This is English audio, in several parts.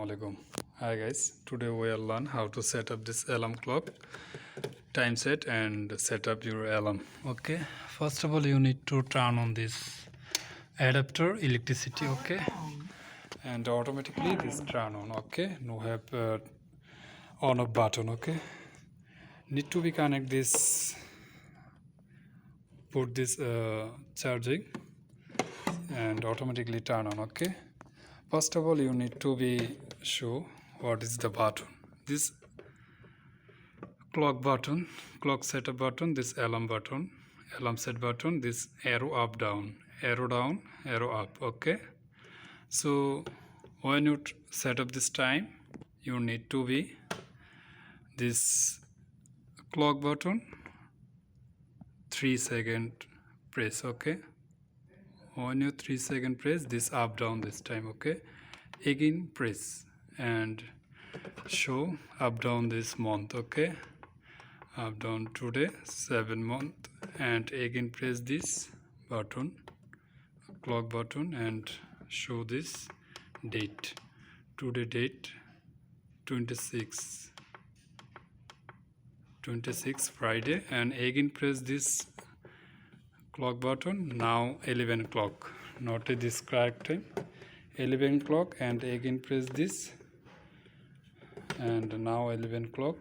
Assalamualaikum. Hi guys, today we'll learn how to set up this alarm clock, time set and set up your alarm. Okay, first of all you need to turn on this adapter electricity. Okay, and automatically this turn on. Okay, no have on off button. Okay, need to be connect this, put this charging and automatically turn on. Okay, first of all you need to be show what is the button. This clock button, clock setup button, this alarm button, alarm set button, this arrow up down, arrow down, arrow up. Okay, so when you set up this time, you need to be this clock button 3-second press. Okay, when you 3-second press, this up down this time. Okay, again press and show up down this month. Okay, up down today 7 month, and again press this button, clock button, and show this date, today date 26 Friday, and again press this clock button. Now 11 o'clock, not this correct time, 11 o'clock, and again press this, and now 11 o'clock,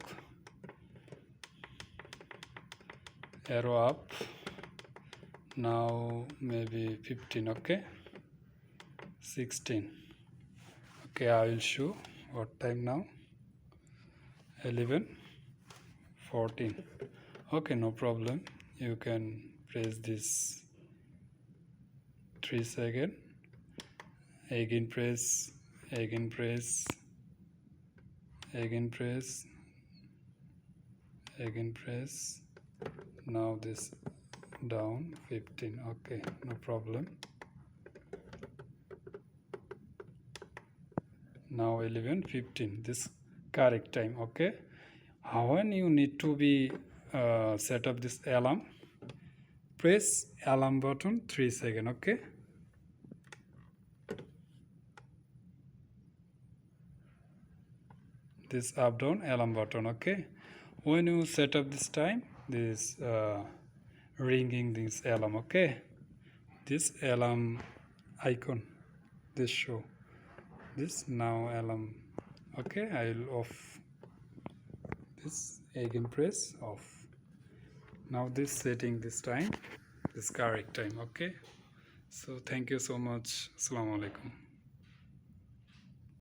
arrow up, now maybe 15. Okay, 16. Okay, I will show what time now, 11:14. Okay, no problem, you can press this 3-second, again press, again press, again press, again press, now this down 15. Okay, no problem, now 11:15, this correct time. Okay, when you need to be set up this alarm, press alarm button 3-second. Okay, this up down alarm button. Okay, when you set up this time, this ringing this alarm. Okay, this alarm icon, this show this now alarm. Okay, I will off this, again press off. Now this setting this time, this correct time. Okay, so thank you so much. Assalamu alaikum.